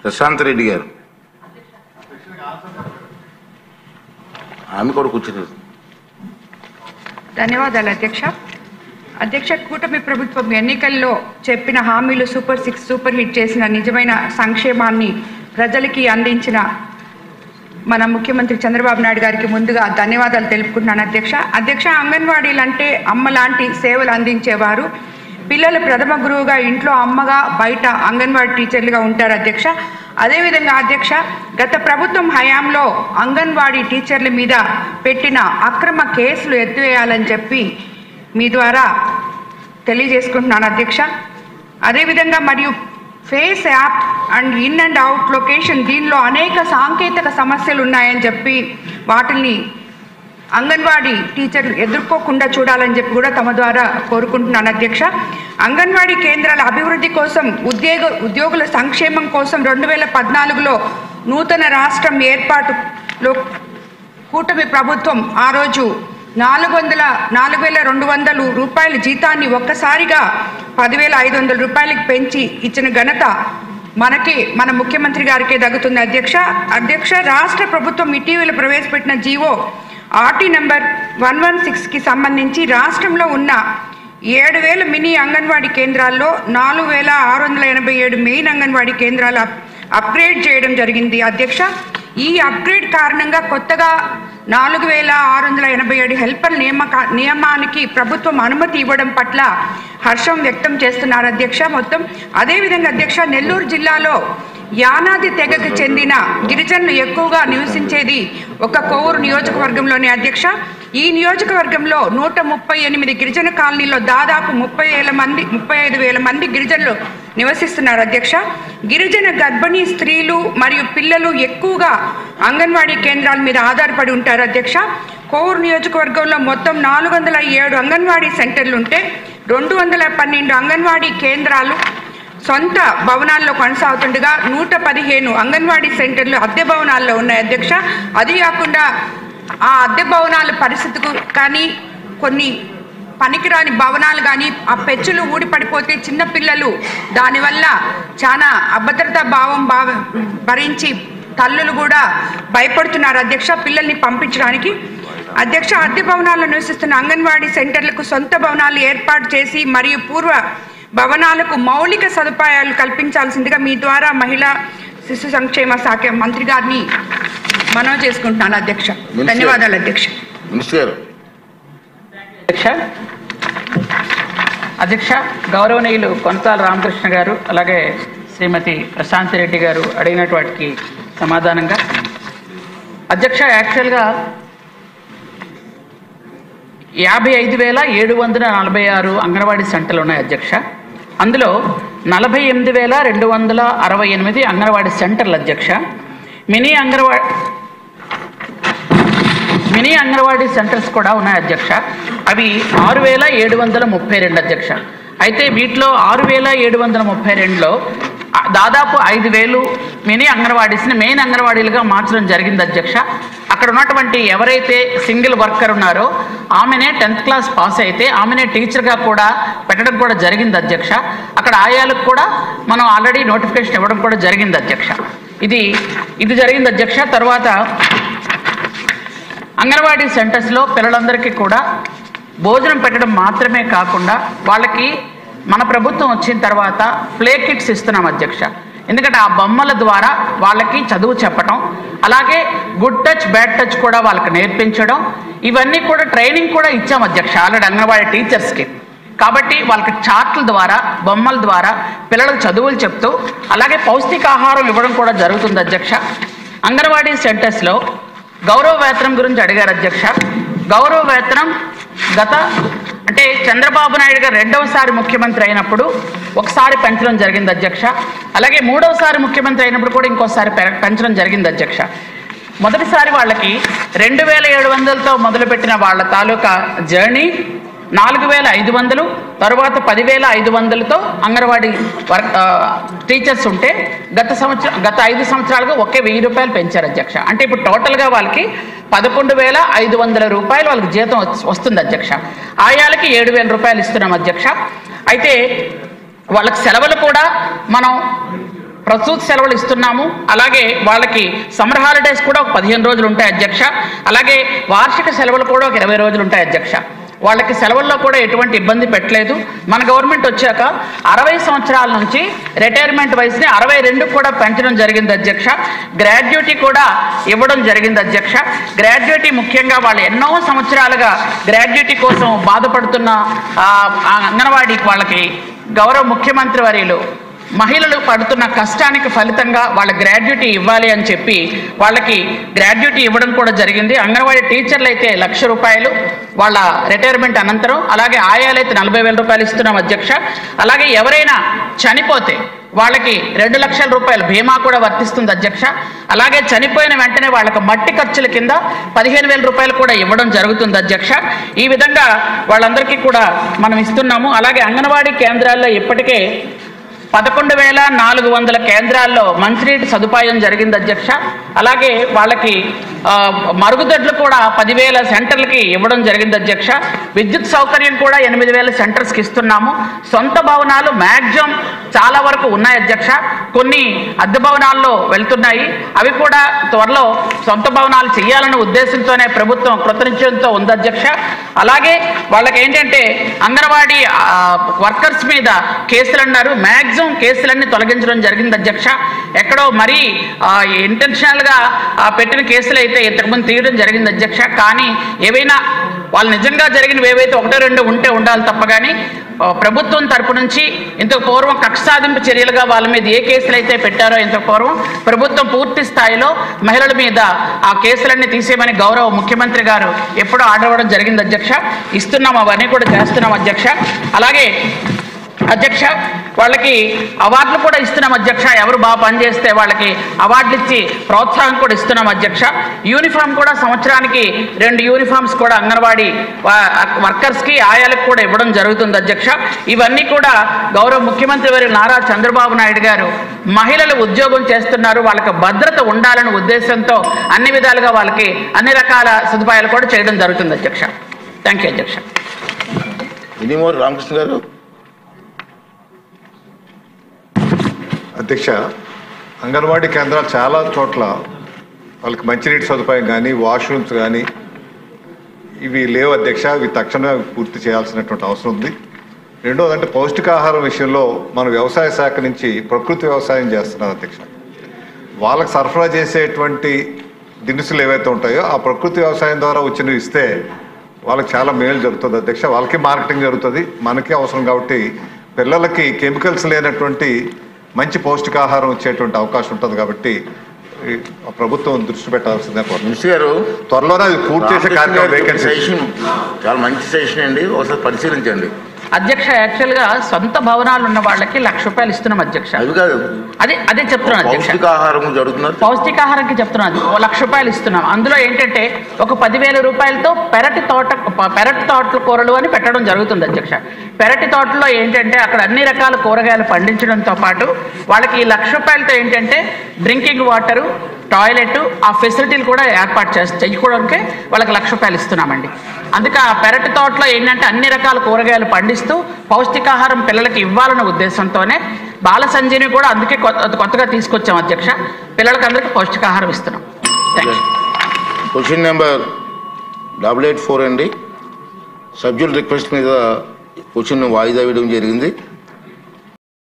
ప్రశాంత్ రెడ్డి గారు ఆమె కూడా కూర్చున్నారు. ధన్యవాదాలు అధ్యక్ష. అధ్యక్ష, కూటమి ప్రభుత్వం ఎన్నికల్లో చెప్పిన హామీలు సూపర్ 6 సూపర్ హిట్ చేసిన నిజమైన సంక్షేమాన్ని ప్రజలకి అందించిన మన ముఖ్యమంత్రి చంద్రబాబు నాయుడు గారికి ముందుగా ధన్యవాదాలు తెలుపుకుంటున్నాను అధ్యక్ష. అధ్యక్ష, అంగన్వాడీలు అంటే అమ్మ లాంటి సేవలు అందించేవారు. పిల్లలు ప్రథమ గురువుగా ఇంట్లో అమ్మగా, బయట అంగన్వాడీ టీచర్లుగా ఉంటారు అధ్యక్ష. అదేవిధంగా అధ్యక్ష, గత ప్రభుత్వం హయాంలో అంగన్వాడీ టీచర్ల మీద పెట్టిన అక్రమ కేసులు ఎత్తివేయాలని చెప్పి మీ ద్వారా తెలియజేసుకుంటున్నాను అధ్యక్ష. అదేవిధంగా మరియు face app and in and out location, దీనిలో అనేక సాంకేతిక సమస్యలు ఉన్నాయని చెప్పి వాటిని అంగన్వాడీ టీచర్లు ఎదుర్కోకుండా చూడాలని చెప్పి కూడా తమ ద్వారా కోరుకుంటున్నాను అధ్యక్ష. అంగన్వాడీ కేంద్రాల అభివృద్ధి కోసం, ఉద్యోగుల సంక్షేమం కోసం 2014లో నూతన రాష్ట్రం ఏర్పాటులో కూటమి ప్రభుత్వం ఆ రోజు 4,200 రూపాయల జీతాన్ని ఒక్కసారిగా 10,500 రూపాయలకి పెంచి ఇచ్చిన ఘనత మన ముఖ్యమంత్రి గారికే దక్కుతుంది అధ్యక్ష. అధ్యక్ష, రాష్ట్ర ప్రభుత్వం ఇటీవల ప్రవేశపెట్టిన జీవో ఆర్టీ నంబర్ 116కి సంబంధించి రాష్ట్రంలో ఉన్న 7,000 మినీ అంగన్వాడీ కేంద్రాల్లో 4,687 మెయిన్ అంగన్వాడీ కేంద్రాలు అప్గ్రేడ్ చేయడం జరిగింది అధ్యక్ష. ఈ అప్గ్రేడ్ కారణంగా కొత్తగా 4,687 హెల్పర్ నియమానికి ప్రభుత్వం అనుమతి ఇవ్వడం పట్ల హర్షం వ్యక్తం చేస్తున్నారు అధ్యక్ష. అదేవిధంగా అధ్యక్ష, నెల్లూరు జిల్లాలో యానాది తెగకు చెందిన గిరిజనులు ఎక్కువగా నివసించేది ఒక కోవూరు నియోజకవర్గంలోనే అధ్యక్ష. ఈ నియోజకవర్గంలో 138 గిరిజన కాలనీలో దాదాపు 35,000 మంది గిరిజనులు నివసిస్తున్నారు అధ్యక్ష. గిరిజన గర్భిణీ స్త్రీలు మరియు పిల్లలు ఎక్కువగా అంగన్వాడీ కేంద్రాల మీద ఆధారపడి ఉంటారు అధ్యక్ష. కోవూరు నియోజకవర్గంలో మొత్తం 407 అంగన్వాడీ సెంటర్లు ఉంటే 212 అంగన్వాడీ కేంద్రాలు సొంత భవనాల్లో కొనసాగుతుండగా 115 అంగన్వాడీ సెంటర్లు అద్దె భవనాల్లో ఉన్నాయి అధ్యక్ష. అది కాకుండా ఆ అద్దె భవనాల పరిస్థితికి కానీ, కొన్ని పనికిరాని భవనాలు కానీ, ఆ పెచ్చులు ఊడిపడిపోతే చిన్నపిల్లలు దానివల్ల చాలా అభద్రతా భావం భరించి తల్లులు కూడా భయపడుతున్నారు అధ్యక్ష పిల్లల్ని పంపించడానికి. అధ్యక్ష, అద్దె భవనాల్లో నివసిస్తున్న అంగన్వాడీ సెంటర్లకు సొంత భవనాలు ఏర్పాటు చేసి మరియు పూర్వ భవనాలకు మౌలిక సదుపాయాలు కల్పించాల్సిందిగా మీ ద్వారా మహిళా శిశు సంక్షేమ శాఖ మంత్రి గారిని మనవి చేసుకుంటున్నాను అధ్యక్ష. ధన్యవాదాలు అధ్యక్ష. అధ్యక్ష, గౌరవనీయులు కొనతాల రామకృష్ణ గారు అలాగే శ్రీమతి ప్రశాంత్ రెడ్డి గారు అడిగినటు వాటికి సమాధానంగా అధ్యక్ష, యాక్చువల్గా 55,746 అంగన్వాడీ సెంటర్లు ఉన్నాయి అధ్యక్ష. అందులో 48,268 అంగన్వాడీ సెంటర్లు అధ్యక్ష. మినీ అంగన్వాడీ సెంటర్స్ కూడా ఉన్నాయి అధ్యక్ష. అవి 6,732 అధ్యక్ష. అయితే వీటిలో 6,732లో దాదాపు 5,000 మినీ అంగన్వాడీస్ని మెయిన్ అంగన్వాడీలుగా మార్చడం జరిగింది అధ్యక్ష. అక్కడ ఉన్నటువంటి ఎవరైతే సింగిల్ వర్కర్ ఉన్నారో ఆమెనే 10th క్లాస్ పాస్ అయితే ఆమెనే టీచర్గా కూడా పెట్టడం కూడా జరిగింది అధ్యక్ష. అక్కడ ఆయాలకు కూడా మనం ఆల్రెడీ నోటిఫికేషన్ ఇవ్వడం కూడా జరిగింది అధ్యక్ష. ఇది జరిగింది అధ్యక్ష. తర్వాత అంగన్వాడీ సెంటర్స్లో పిల్లలందరికీ కూడా భోజనం పెట్టడం మాత్రమే కాకుండా వాళ్ళకి మన ప్రభుత్వం వచ్చిన తర్వాత ప్లే కిట్స్ ఇస్తున్నాం అధ్యక్ష. ఎందుకంటే ఆ బొమ్మల ద్వారా వాళ్ళకి చదువు చెప్పడం, అలాగే గుడ్ టచ్ బ్యాడ్ టచ్ కూడా వాళ్ళకి నేర్పించడం, ఇవన్నీ కూడా ట్రైనింగ్ కూడా ఇచ్చాం అధ్యక్ష ఆల్రెడీ అంగన్వాడీ టీచర్స్కి. కాబట్టి వాళ్ళకి చార్ట్ల ద్వారా, బొమ్మల ద్వారా పిల్లలకు చదువులు చెప్తూ అలాగే పౌష్టికాహారం ఇవ్వడం కూడా జరుగుతుంది అధ్యక్ష. అంగన్వాడీ సెంటర్స్లో గౌరవ వేతనం గురించి అడిగారు అధ్యక్ష. గౌరవ వేతనం అంటే చంద్రబాబు నాయుడు గారు 2వసారి ముఖ్యమంత్రి అయినప్పుడు ఒకసారి పెంచడం జరిగింది అధ్యక్ష. అలాగే 3వసారి ముఖ్యమంత్రి అయినప్పుడు కూడా ఇంకోసారి పెంచడం జరిగింది అధ్యక్ష. మొదటిసారి వాళ్ళకి 2,700తో మొదలుపెట్టిన వాళ్ళ తాలూకా జర్నీ 4,500, తర్వాత 10,500తో అంగన్వాడీ టీచర్స్ ఉంటే గత 5 సంవత్సరాలుగా ఒకే 1,000 రూపాయలు పెంచారు అధ్యక్ష. అంటే ఇప్పుడు టోటల్గా వాళ్ళకి 11,500 రూపాయలు వాళ్ళకి జీతం వస్తుంది అధ్యక్ష. ఆయాలకి 7,000 రూపాయలు ఇస్తున్నాం అధ్యక్ష. అయితే వాళ్ళకి సెలవులు కూడా మనం ప్రసూతి సెలవులు ఇస్తున్నాము. అలాగే వాళ్ళకి సమ్మర్ హాలిడేస్ కూడా ఒక 15 రోజులు ఉంటాయి అధ్యక్ష. అలాగే వార్షిక సెలవులు కూడా ఒక 20 రోజులు ఉంటాయి అధ్యక్ష. వాళ్ళకి సెలవుల్లో కూడా ఎటువంటి ఇబ్బంది పెట్టలేదు. మన గవర్నమెంట్ వచ్చాక 60 సంవత్సరాల నుంచి రిటైర్మెంట్ వయసుని 62 కూడా పెంచడం జరిగింది అధ్యక్ష. గ్రాడ్యుయేటీ కూడా ఇవ్వడం జరిగింది అధ్యక్ష. గ్రాడ్యుయేటీ ముఖ్యంగా వాళ్ళు ఎన్నో సంవత్సరాలుగా గ్రాడ్యుయేటీ కోసం బాధపడుతున్న అంగన్వాడీకి వాళ్ళకి గౌరవ ముఖ్యమంత్రి వర్యులు మహిళలు పడుతున్న కష్టానికి ఫలితంగా వాళ్ళ గ్రాడ్యుయేటీ ఇవ్వాలి అని చెప్పి వాళ్ళకి గ్రాడ్యుయేటీ ఇవ్వడం కూడా జరిగింది. అంగన్వాడీ టీచర్లు అయితే ₹1,00,000 వాళ్ళ రిటైర్మెంట్ అనంతరం, అలాగే ఆయాలైతే ₹40,000 ఇస్తున్నాం అధ్యక్ష. అలాగే ఎవరైనా చనిపోతే వాళ్ళకి ₹2,00,000 బీమా కూడా వర్తిస్తుంది అధ్యక్ష. అలాగే చనిపోయిన వెంటనే వాళ్ళకి మట్టి ఖర్చుల కింద ₹15,000 కూడా ఇవ్వడం జరుగుతుంది అధ్యక్ష. ఈ విధంగా వాళ్ళందరికీ కూడా మనం ఇస్తున్నాము. అలాగే అంగన్వాడీ కేంద్రాల్లో ఇప్పటికే 11,400 కేంద్రాల్లో మంచినీటి సదుపాయం జరిగింది అధ్యక్ష. అలాగే వాళ్ళకి మరుగుదొడ్లు కూడా 10,000 సెంటర్లకి ఇవ్వడం జరిగింది అధ్యక్ష. విద్యుత్ సౌకర్యం కూడా 8,000 సెంటర్స్కి ఇస్తున్నాము. సొంత భవనాలు మ్యాక్సిమం చాలా వరకు ఉన్నాయి అధ్యక్ష. కొన్ని అద్దె భవనాల్లో వెళ్తున్నాయి. అవి కూడా త్వరలో సొంత భవనాలు చేయాలనే ఉద్దేశంతోనే ప్రభుత్వం కృతనిశ్చయంతో ఉంది అధ్యక్ష. అలాగే వాళ్ళకి ఏంటంటే అంగన్వాడీ వర్కర్స్ మీద కేసులు అన్నారు. మ్యాక్సిమం కేసులన్నీ తొలగించడం జరిగింది అధ్యక్ష. ఎక్కడో మరీ ఇంటెన్షనల్గా పెట్టిన కేసులు అయితే ఇంతకుముందు తీయడం జరిగింది అధ్యక్ష. కానీ ఏవైనా వాళ్ళు నిజంగా జరిగినవి ఏవైతే 1-2 ఉంటే ఉండాలి తప్ప కానీ ప్రభుత్వం తరపు నుంచి ఇంతకు పూర్వం కక్ష సాధింపు చర్యలుగా వాళ్ళ మీద ఏ కేసులు అయితే పెట్టారో ఇంతకు పూర్వం ప్రభుత్వం పూర్తి స్థాయిలో మహిళల మీద ఆ కేసులన్నీ తీసేయమని గౌరవ ముఖ్యమంత్రి గారు ఎప్పుడో ఆర్డర్ ఇవ్వడం జరిగింది అధ్యక్ష. ఇస్తున్నాం, అవన్నీ కూడా చేస్తున్నాం అధ్యక్ష. అలాగే అధ్యక్ష వాళ్ళకి అవార్డులు కూడా ఇస్తున్నాం అధ్యక్ష. ఎవరు బాగా పనిచేస్తే వాళ్ళకి అవార్డులు ఇచ్చి ప్రోత్సాహం కూడా ఇస్తున్నాం అధ్యక్ష. యూనిఫామ్ కూడా సంవత్సరానికి 2 యూనిఫామ్స్ కూడా అంగన్వాడీ వర్కర్స్కి ఆయాలకు కూడా ఇవ్వడం జరుగుతుంది అధ్యక్ష. ఇవన్నీ కూడా గౌరవ ముఖ్యమంత్రి వారి నారా చంద్రబాబు నాయుడు గారు మహిళలు ఉద్యోగం చేస్తున్నారు, వాళ్ళకి భద్రత ఉండాలనే ఉద్దేశంతో అన్ని విధాలుగా వాళ్ళకి అన్ని రకాల సదుపాయాలు కూడా చేయడం జరుగుతుంది అధ్యక్ష. థ్యాంక్ యూ అధ్యక్ష. ఇనిమూరి రామకృష్ణ గారు. అధ్యక్ష, అంగన్వాడీ కేంద్రాలు చాలా చోట్ల వాళ్ళకి మంచినీటి సదుపాయం కానీ వాష్రూమ్స్ కానీ ఇవి లేవు అధ్యక్ష. ఇవి తక్షణమే పూర్తి చేయాల్సినటువంటి అవసరం ఉంది. రెండోదంటే పౌష్టికాహారం విషయంలో మన వ్యవసాయ శాఖ నుంచి ప్రకృతి వ్యవసాయం చేస్తున్నారు అధ్యక్ష. వాళ్ళకి సరఫరా చేసేటువంటి దినుసులు ఏవైతే ఉంటాయో ఆ ప్రకృతి వ్యవసాయం ద్వారా వచ్చినవి ఇస్తే వాళ్ళకి చాలా మేలు జరుగుతుంది అధ్యక్ష. వాళ్ళకి మార్కెటింగ్ జరుగుతుంది, మనకి అవసరం. కాబట్టి పిల్లలకి కెమికల్స్ లేనటువంటి మంచి పౌష్టికాహారం వచ్చేటువంటి అవకాశం ఉంటుంది. కాబట్టి ప్రభుత్వం దృష్టి పెట్టాల్సిందే. మినిస్టర్ గారు, త్వరలోనే అది పూర్తి చేసే కార్యక్రమం చాలా మంచి సెషన్ అండి, ఒకసారి పరిశీలించండి అధ్యక్ష. యాక్చువల్గా సొంత భవనాలు ఉన్న వాళ్ళకి ₹1,00,000 ఇస్తున్నాం అధ్యక్ష. అదే చెప్తున్నాను అధ్యక్ష. పౌష్టికాహారంకి చెప్తున్నాను. ₹1,00,000 ఇస్తున్నాం. అందులో ఏంటంటే ఒక ₹10,000తో పెరటి తోటల కూరలు అని పెట్టడం జరుగుతుంది అధ్యక్ష. పెరటి తోటలో ఏంటంటే అక్కడ అన్ని రకాల కూరగాయలు పండించడంతో పాటు వాళ్ళకి ఈ ₹1,00,000తో ఏంటంటే డ్రింకింగ్ వాటరు, టాయిలెట్, ఆ ఫెసిలిటీలు కూడా ఏర్పాటు చేయడానికి వాళ్ళకి ₹1,00,000 ఇస్తున్నామండి. అందుకే ఆ పెరటి తోటలో ఏంటంటే అన్ని రకాల కూరగాయలు పండిస్తూ పౌష్టికాహారం పిల్లలకి ఇవ్వాలనే ఉద్దేశంతోనే బాల సంజీని కూడా అందుకే కొత్తగా తీసుకొచ్చాం అధ్యక్ష. పిల్లలకి అందరికీ పౌష్టికాహారం ఇస్తున్నాం. క్వశ్చన్ నెంబర్ 884 అండి. సభ్యుల రిక్వెస్ట్ మీద క్వశ్చన్ వాయిదా వేయడం జరిగింది.